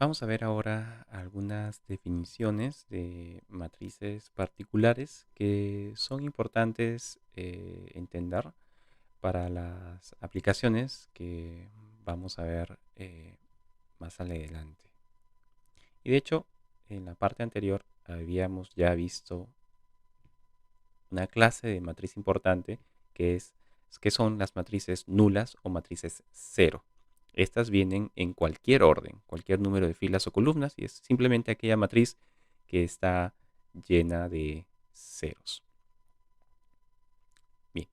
Vamos a ver ahora algunas definiciones de matrices particulares que son importantes entender para las aplicaciones que vamos a ver más adelante. Y de hecho, en la parte anterior habíamos ya visto una clase de matriz importante que es que son las matrices nulas o matrices cero. Estas vienen en cualquier orden, cualquier número de filas o columnas, y es simplemente aquella matriz que está llena de ceros. Bien,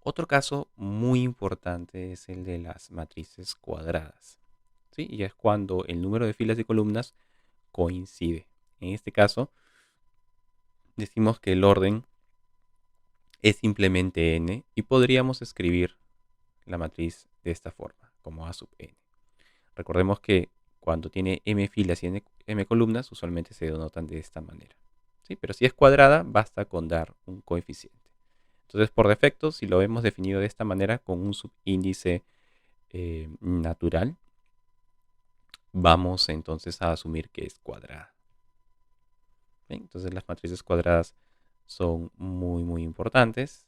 otro caso muy importante es el de las matrices cuadradas, ¿sí? Y es cuando el número de filas y columnas coincide. En este caso, decimos que el orden es simplemente n y podríamos escribir la matriz de esta forma, como A sub n. Recordemos que cuando tiene m filas y m columnas, usualmente se denotan de esta manera, ¿sí? Pero si es cuadrada, basta con dar un coeficiente. Entonces, por defecto, si lo hemos definido de esta manera con un subíndice natural, vamos entonces a asumir que es cuadrada. ¿Bien? Entonces, las matrices cuadradas son muy importantes.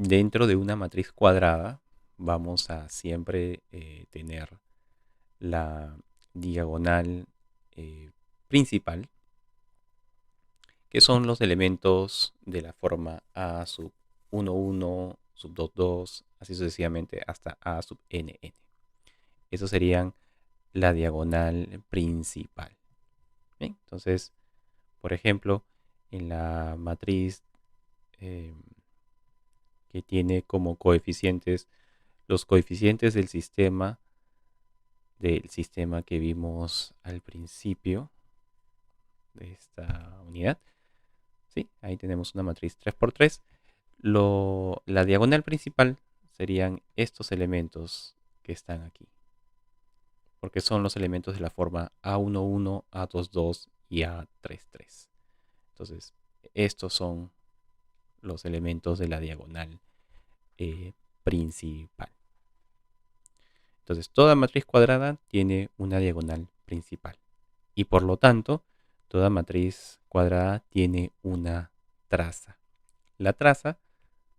Dentro de una matriz cuadrada vamos a siempre tener la diagonal principal, que son los elementos de la forma A sub 1, 1, sub 2, 2, así sucesivamente hasta A sub n, n. Eso serían la diagonal principal. ¿Bien? Entonces, por ejemplo, en la matriz eh, que tiene como coeficientes los coeficientes del sistema que vimos al principio de esta unidad. ¿Sí? Ahí tenemos una matriz 3 por 3. La diagonal principal serían estos elementos que están aquí, porque son los elementos de la forma A11, A22 y A33. Entonces, estos son los elementos de la diagonal principal. Entonces, toda matriz cuadrada tiene una diagonal principal. Y por lo tanto, toda matriz cuadrada tiene una traza. La traza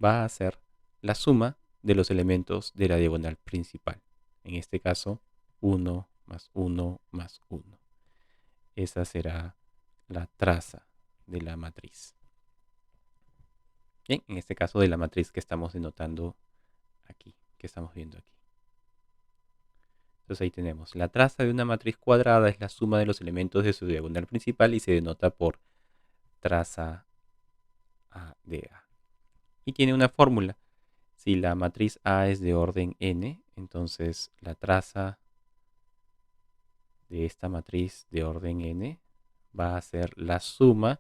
va a ser la suma de los elementos de la diagonal principal. En este caso, 1 más 1 más 1. Esa será la traza de la matriz. Bien, en este caso de la matriz que estamos denotando aquí, que estamos viendo aquí. Entonces ahí tenemos, la traza de una matriz cuadrada es la suma de los elementos de su diagonal principal y se denota por traza A de A. Y tiene una fórmula. Si la matriz A es de orden n, entonces la traza de esta matriz de orden n va a ser la suma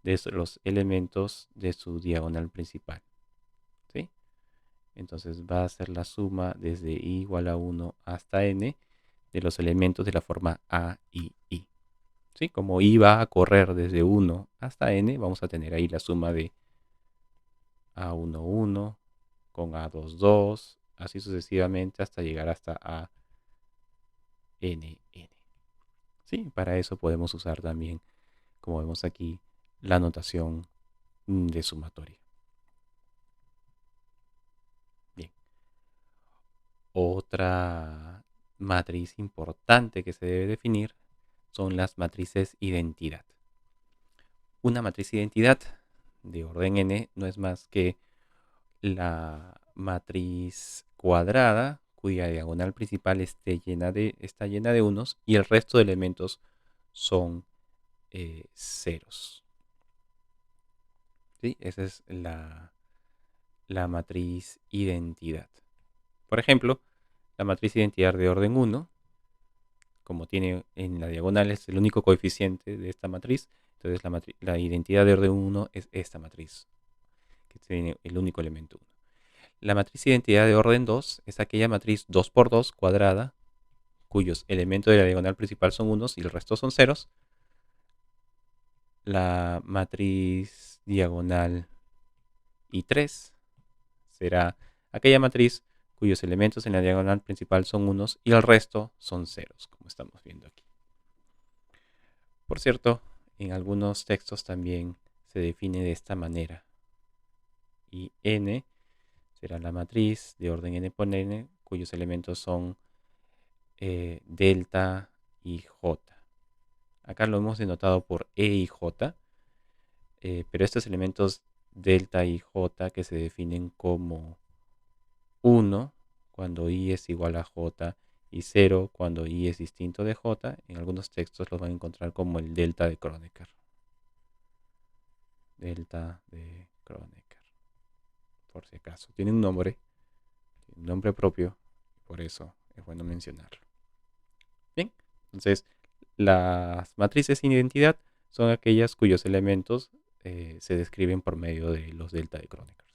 de los elementos de su diagonal principal. ¿Sí? Entonces va a ser la suma desde i igual a 1 hasta n de los elementos de la forma A y I. ¿Sí? Como i va a correr desde 1 hasta n, vamos a tener ahí la suma de A11 con A22, así sucesivamente hasta llegar hasta ANN. ¿Sí? Para eso podemos usar también, como vemos aquí, la notación de sumatoria. Bien. Otra matriz importante que se debe definir son las matrices identidad. Una matriz identidad de orden n no es más que la matriz cuadrada cuya diagonal principal está llena de unos y el resto de elementos son ceros. ¿Sí? Esa es la matriz identidad. Por ejemplo, la matriz identidad de orden 1, como tiene en la diagonal, es el único coeficiente de esta matriz, entonces la identidad de orden 1 es esta matriz, que tiene el único elemento 1. La matriz identidad de orden 2 es aquella matriz 2 por 2 cuadrada, cuyos elementos de la diagonal principal son unos y el resto son ceros. La matriz diagonal I3 será aquella matriz cuyos elementos en la diagonal principal son unos y el resto son ceros, como estamos viendo aquí. Por cierto, en algunos textos también se define de esta manera. Y n será la matriz de orden n por n, cuyos elementos son delta y j. Acá lo hemos denotado por e y j, pero estos elementos delta y j que se definen como 1 cuando i es igual a j y 0 cuando i es distinto de j, en algunos textos los van a encontrar como el delta de Kronecker. Delta de Kronecker, por si acaso. Tiene un nombre propio, por eso es bueno mencionarlo. Bien, entonces las matrices sin identidad son aquellas cuyos elementos se describen por medio de los delta de Kronecker.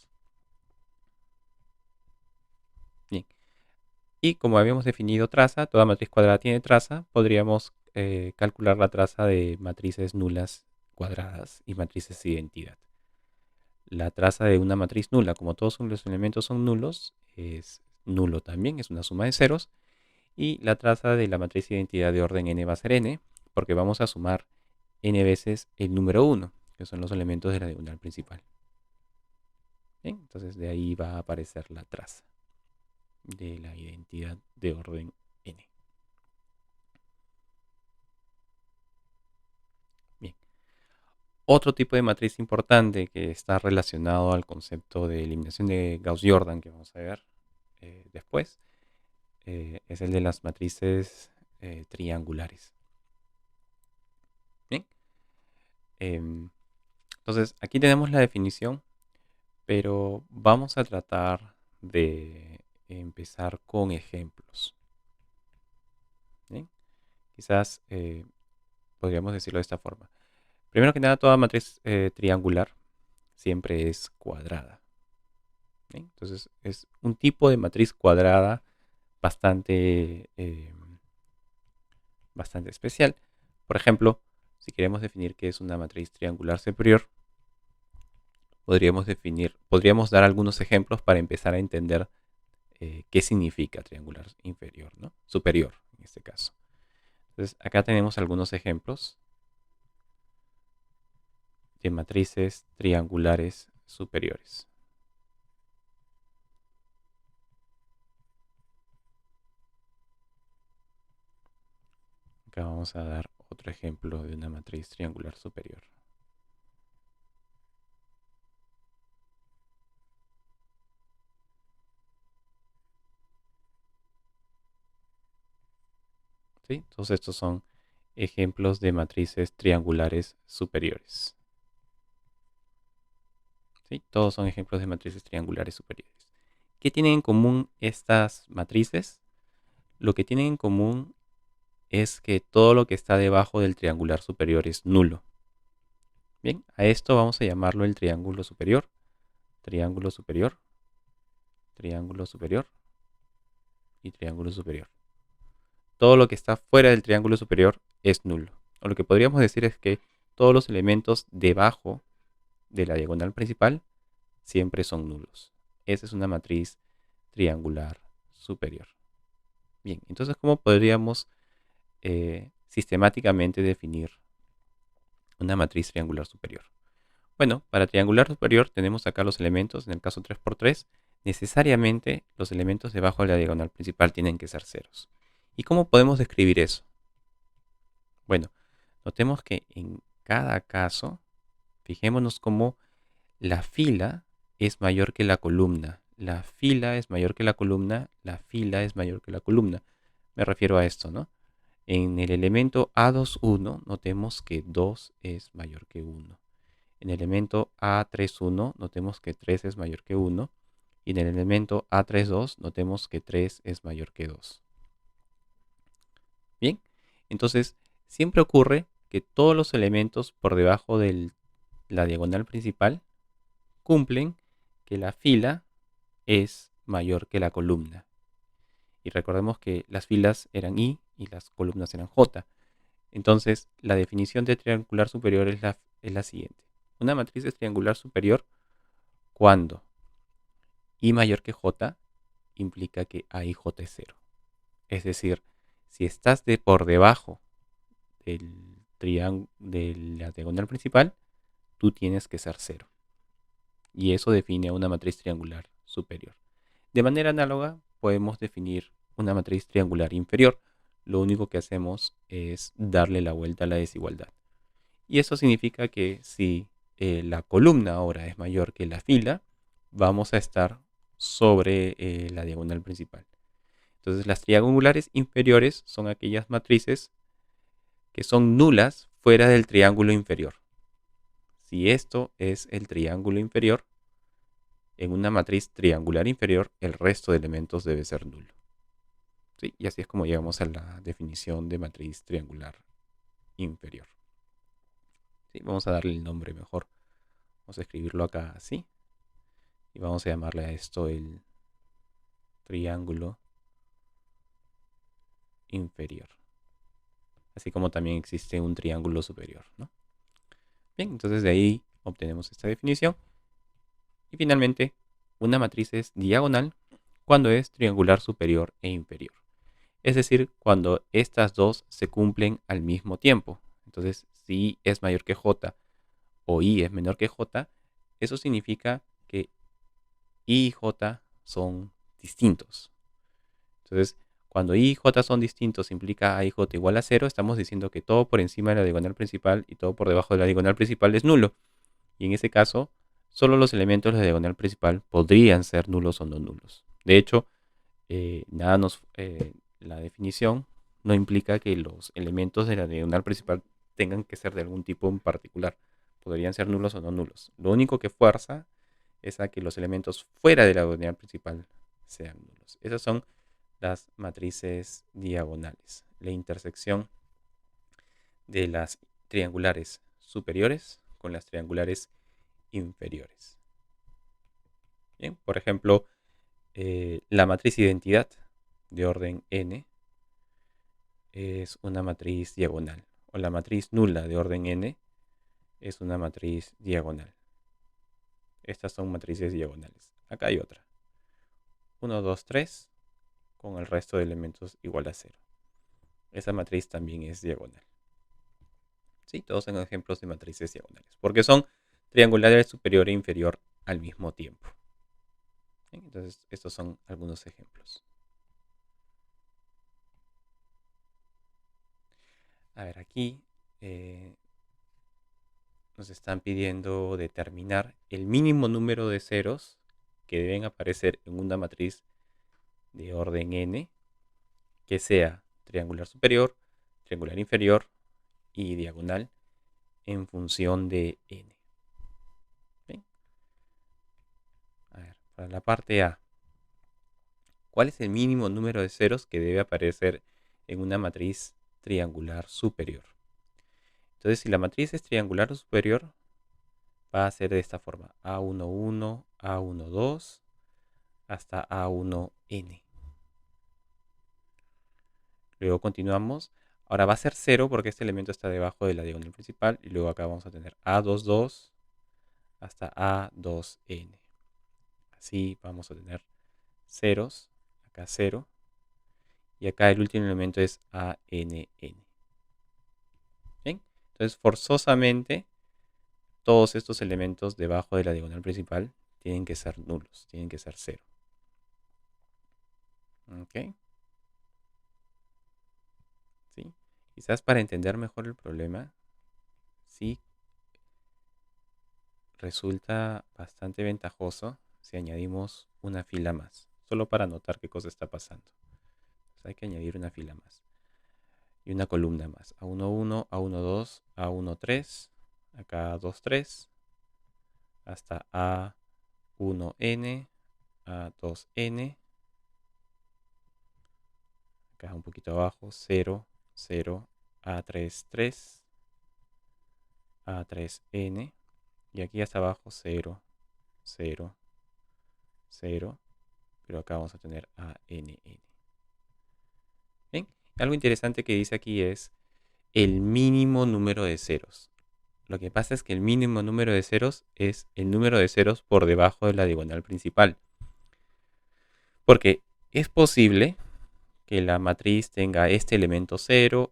Bien, y como habíamos definido traza, toda matriz cuadrada tiene traza, podríamos calcular la traza de matrices nulas cuadradas y matrices de identidad. La traza de una matriz nula, como todos los elementos son nulos, es nulo también, es una suma de ceros. Y la traza de la matriz de identidad de orden n va a ser n, porque vamos a sumar n veces el número 1, que son los elementos de la diagonal principal. Bien, entonces de ahí va a aparecer la traza de la identidad de orden n. Bien. Otro tipo de matriz importante que está relacionado al concepto de eliminación de Gauss-Jordan, que vamos a ver después, es el de las matrices triangulares. Bien. Entonces, aquí tenemos la definición, pero vamos a tratar de empezar con ejemplos. ¿Bien? Quizás podríamos decirlo de esta forma. Primero que nada, toda matriz triangular siempre es cuadrada. ¿Bien? Entonces, es un tipo de matriz cuadrada bastante especial. Por ejemplo, si queremos definir qué es una matriz triangular superior, podríamos dar algunos ejemplos para empezar a entender qué significa triangular inferior, ¿no? Superior, en este caso. Entonces, acá tenemos algunos ejemplos de matrices triangulares superiores. Acá vamos a dar otro ejemplo de una matriz triangular superior. ¿Sí? Todos estos son ejemplos de matrices triangulares superiores. ¿Sí? Todos son ejemplos de matrices triangulares superiores. ¿Qué tienen en común estas matrices? Lo que tienen en común es que todo lo que está debajo del triangular superior es nulo. Bien, a esto vamos a llamarlo el triángulo superior, triángulo superior, triángulo superior y triángulo superior. Todo lo que está fuera del triángulo superior es nulo. O lo que podríamos decir es que todos los elementos debajo de la diagonal principal siempre son nulos. Esa es una matriz triangular superior. Bien, entonces, ¿cómo podríamos sistemáticamente definir una matriz triangular superior? Bueno, para triangular superior tenemos acá los elementos, en el caso 3×3, necesariamente los elementos debajo de la diagonal principal tienen que ser ceros. ¿Y cómo podemos describir eso? Bueno, notemos que en cada caso, fijémonos cómo la fila es mayor que la columna. La fila es mayor que la columna, la fila es mayor que la columna. Me refiero a esto, ¿no? En el elemento A21 notemos que 2 es mayor que 1. En el elemento A31 notemos que 3 es mayor que 1. Y en el elemento A32 notemos que 3 es mayor que 2. Bien, entonces siempre ocurre que todos los elementos por debajo de la diagonal principal cumplen que la fila es mayor que la columna. Y recordemos que las filas eran I y las columnas eran J. Entonces, la definición de triangular superior es la siguiente. Una matriz es triangular superior cuando I mayor que J implica que A y J es cero. Es decir, si estás por debajo de la diagonal principal, tú tienes que ser cero. Y eso define a una matriz triangular superior. De manera análoga, podemos definir una matriz triangular inferior. Lo único que hacemos es darle la vuelta a la desigualdad. Y eso significa que si la columna ahora es mayor que la fila, vamos a estar sobre la diagonal principal. Entonces, las triangulares inferiores son aquellas matrices que son nulas fuera del triángulo inferior. Si esto es el triángulo inferior, en una matriz triangular inferior, el resto de elementos debe ser nulo. ¿Sí? Y así es como llegamos a la definición de matriz triangular inferior. ¿Sí? Vamos a darle el nombre mejor. Vamos a escribirlo acá así. Y vamos a llamarle a esto el triángulo inferior. Así como también existe un triángulo superior, ¿no? Bien, entonces de ahí obtenemos esta definición. Y finalmente, una matriz es diagonal cuando es triangular superior e inferior. Es decir, cuando estas dos se cumplen al mismo tiempo. Entonces, si I es mayor que J o I es menor que J, eso significa que I y J son distintos. Entonces, cuando I y J son distintos implica A y J igual a 0, estamos diciendo que todo por encima de la diagonal principal y todo por debajo de la diagonal principal es nulo. Y en ese caso, solo los elementos de la diagonal principal podrían ser nulos o no nulos. De hecho, la definición no implica que los elementos de la diagonal principal tengan que ser de algún tipo en particular. Podrían ser nulos o no nulos. Lo único que fuerza es a que los elementos fuera de la diagonal principal sean nulos. Esas son las matrices diagonales. La intersección de las triangulares superiores con las triangulares inferiores. Bien, por ejemplo, la matriz identidad de orden n es una matriz diagonal. O la matriz nula de orden n es una matriz diagonal. Estas son matrices diagonales. Acá hay otra. 1, 2, 3 con el resto de elementos igual a 0. Esa matriz también es diagonal. ¿Sí? Todos son ejemplos de matrices diagonales. Porque son triangulares superior e inferior al mismo tiempo. ¿Sí? Entonces, estos son algunos ejemplos. A ver, aquí nos están pidiendo determinar el mínimo número de ceros que deben aparecer en una matriz de orden n que sea triangular superior, triangular inferior y diagonal en función de n. ¿Bien? A ver, para la parte A, ¿cuál es el mínimo número de ceros que debe aparecer en una matriz triangular superior? Entonces, si la matriz es triangular o superior, va a ser de esta forma: A11, A12, hasta A1n. Luego continuamos. Ahora va a ser 0 porque este elemento está debajo de la diagonal principal. Y luego acá vamos a tener A22 hasta A2n. Así vamos a tener ceros. Acá 0. Y acá el último elemento es ANN. ¿Bien? Entonces, forzosamente, todos estos elementos debajo de la diagonal principal tienen que ser nulos. Tienen que ser 0. ¿Ok? ¿Sí? Quizás para entender mejor el problema, sí resulta bastante ventajoso si añadimos una fila más, solo para notar qué cosa está pasando. Entonces hay que añadir una fila más y una columna más: A11, A12, A13, acá A23, hasta A1n, A2n, acá un poquito abajo 0, 0, A33, A3n, y aquí hasta abajo 0, 0, 0, pero acá vamos a tener ANN. Bien, algo interesante que dice aquí es el mínimo número de ceros. Lo que pasa es que el mínimo número de ceros es el número de ceros por debajo de la diagonal principal. Porque es posible que la matriz tenga este elemento 0,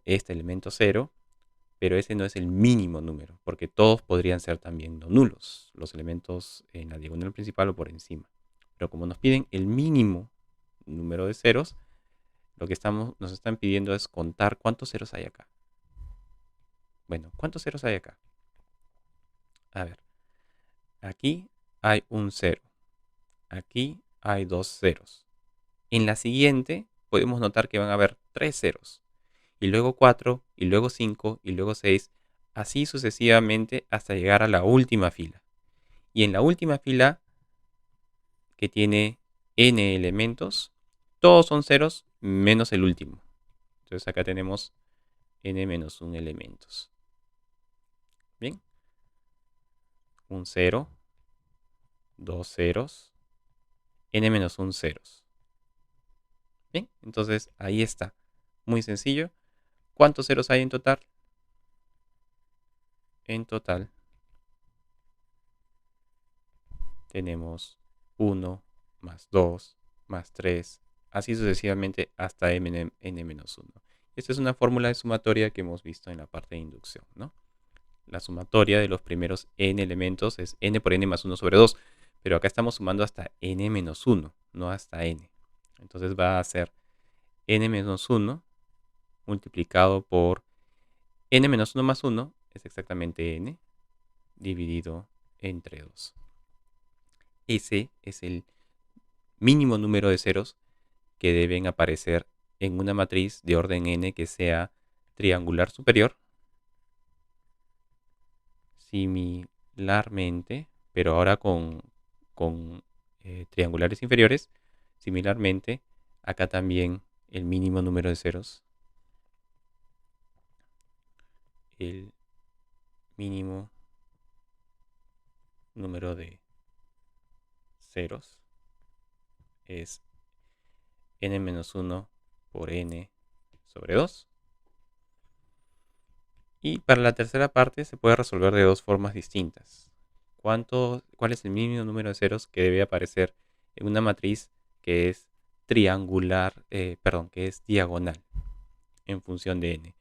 pero ese no es el mínimo número, porque todos podrían ser también no nulos, los elementos en la diagonal principal o por encima. Pero como nos piden el mínimo número de ceros, lo que nos están pidiendo es contar cuántos ceros hay acá. Bueno, ¿cuántos ceros hay acá? A ver, aquí hay un 0, aquí hay dos ceros. En la siguiente podemos notar que van a haber 3 ceros, y luego 4, y luego 5, y luego 6, así sucesivamente hasta llegar a la última fila. Y en la última fila, que tiene n elementos, todos son ceros menos el último. Entonces acá tenemos n-1 elementos. Bien, un 0, dos ceros, n-1 ceros. Bien, entonces ahí está. Muy sencillo. ¿Cuántos ceros hay en total? En total tenemos 1 más 2 más 3, así sucesivamente hasta n-1. Esta es una fórmula de sumatoria que hemos visto en la parte de inducción, ¿no? La sumatoria de los primeros n elementos es n por n más 1 sobre 2, pero acá estamos sumando hasta n menos 1, no hasta n. Entonces va a ser n menos 1 multiplicado por n menos 1 más 1, es exactamente n, dividido entre 2. Ese es el mínimo número de ceros que deben aparecer en una matriz de orden n que sea triangular superior. Similarmente, pero ahora con triangulares inferiores, similarmente, acá también el mínimo número de ceros, el mínimo número de ceros es n-1 por n sobre 2. Y para la tercera parte se puede resolver de dos formas distintas. ¿Cuál es el mínimo número de ceros que debe aparecer en una matriz que es triangular, que es diagonal en función de n?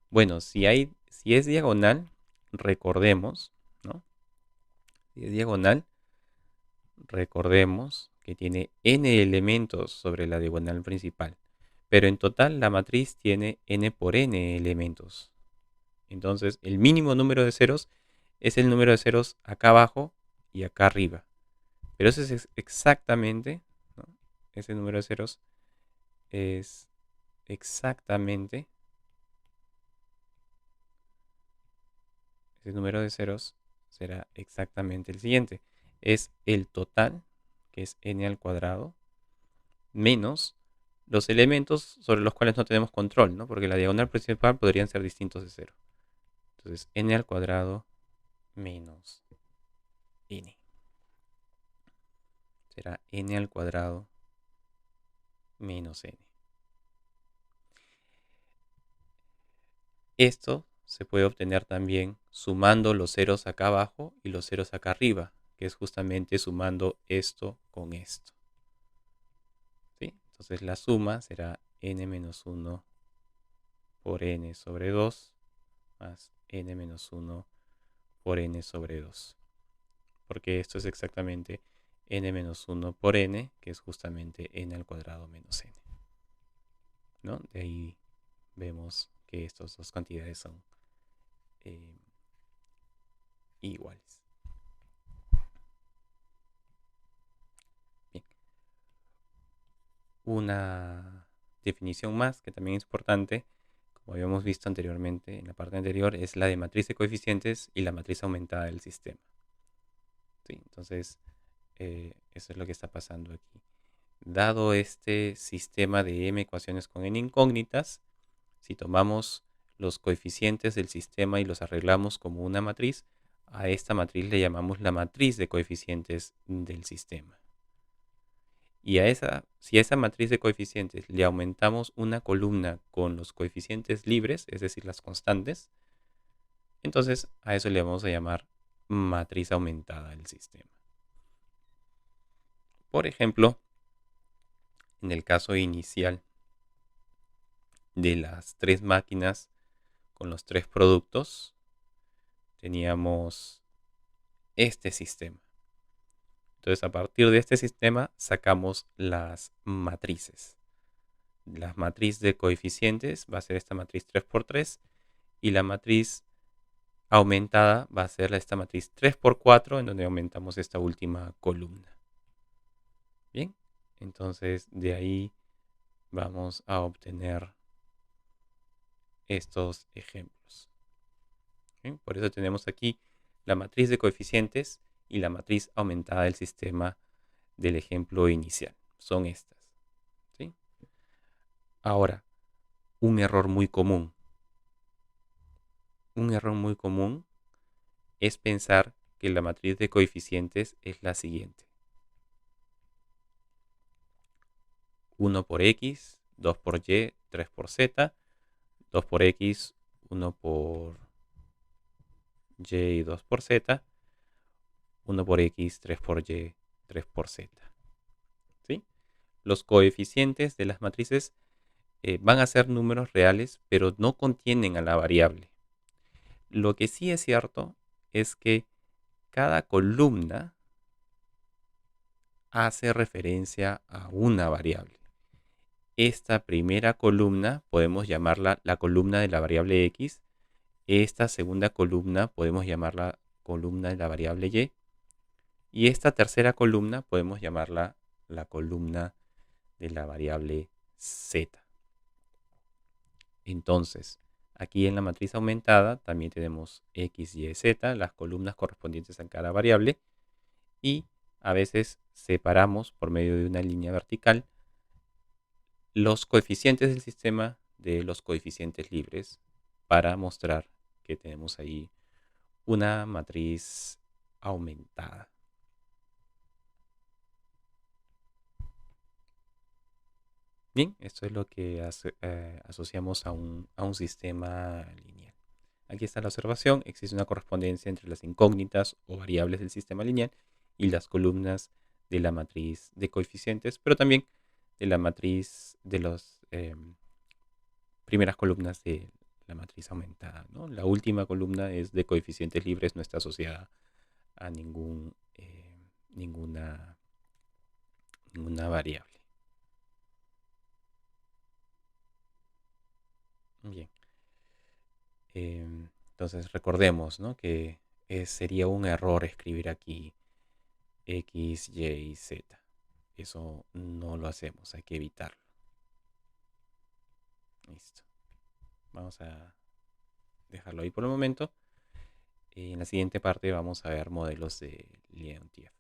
Bueno, si es diagonal, recordemos, ¿no? Si es diagonal, recordemos que tiene n elementos sobre la diagonal principal, pero en total la matriz tiene n por n elementos. Entonces, el mínimo número de ceros es el número de ceros acá abajo y acá arriba. Pero ese es exactamente, ¿no? Ese número de ceros es exactamente, ese número de ceros será exactamente el siguiente. Es el total, que es n al cuadrado, menos los elementos sobre los cuales no tenemos control, ¿no? Porque la diagonal principal podrían ser distintos de cero. Entonces, n al cuadrado menos n. Será n al cuadrado menos n. Esto se puede obtener también sumando los ceros acá abajo y los ceros acá arriba, que es justamente sumando esto con esto. ¿Sí? Entonces la suma será n-1 por n sobre 2 más n-1 por n sobre 2. Porque esto es exactamente n-1 por n, que es justamente n al cuadrado menos n. ¿No? De ahí vemos que estas dos cantidades son iguales. Bien. Una definición más que también es importante, como habíamos visto anteriormente en la parte anterior, es la de matriz de coeficientes y la matriz aumentada del sistema. ¿Sí? Entonces, eso es lo que está pasando aquí. Dado este sistema de m ecuaciones con n incógnitas, si tomamos los coeficientes del sistema y los arreglamos como una matriz, a esta matriz le llamamos la matriz de coeficientes del sistema. Y si a esa matriz de coeficientes le aumentamos una columna con los coeficientes libres, es decir, las constantes, entonces a eso le vamos a llamar matriz aumentada del sistema. Por ejemplo, En el caso inicial de las tres máquinas con los tres productos, teníamos este sistema. Entonces, a partir de este sistema sacamos las matrices. La matriz de coeficientes va a ser esta matriz 3 por 3 y la matriz aumentada va a ser esta matriz 3 por 4 en donde aumentamos esta última columna. Bien, entonces de ahí vamos a obtener estos ejemplos. Bien, por eso tenemos aquí la matriz de coeficientes y la matriz aumentada del sistema del ejemplo inicial. Son estas. ¿Sí? Ahora, un error muy común. Un error muy común es pensar que la matriz de coeficientes es la siguiente. 1 por x, 2 por y, 3 por z, 2 por x, 1 por y y 2 por z, 1 por x, 3 por y, 3 por z. ¿Sí? Los coeficientes de las matrices van a ser números reales, pero no contienen a la variable. Lo que sí es cierto es que cada columna hace referencia a una variable. Esta primera columna podemos llamarla la columna de la variable x. Esta segunda columna podemos llamarla columna de la variable y. Y esta tercera columna podemos llamarla la columna de la variable z. Entonces, aquí en la matriz aumentada también tenemos x, y, z, las columnas correspondientes a cada variable. Y a veces separamos por medio de una línea vertical los coeficientes del sistema de los coeficientes libres para mostrar que tenemos ahí una matriz aumentada. Bien, esto es lo que asociamos a un sistema lineal. Aquí está la observación. Existe una correspondencia entre las incógnitas o variables del sistema lineal y las columnas de la matriz de coeficientes, pero también de la matriz de las primeras columnas de la matriz aumentada, ¿no? La última columna es de coeficientes libres, no está asociada a ninguna variable. Bien. Entonces recordemos, ¿no?, que sería un error escribir aquí x, y, z. Eso no lo hacemos, hay que evitarlo. Listo. Vamos a dejarlo ahí por el momento. En la siguiente parte vamos a ver modelos de Leontief.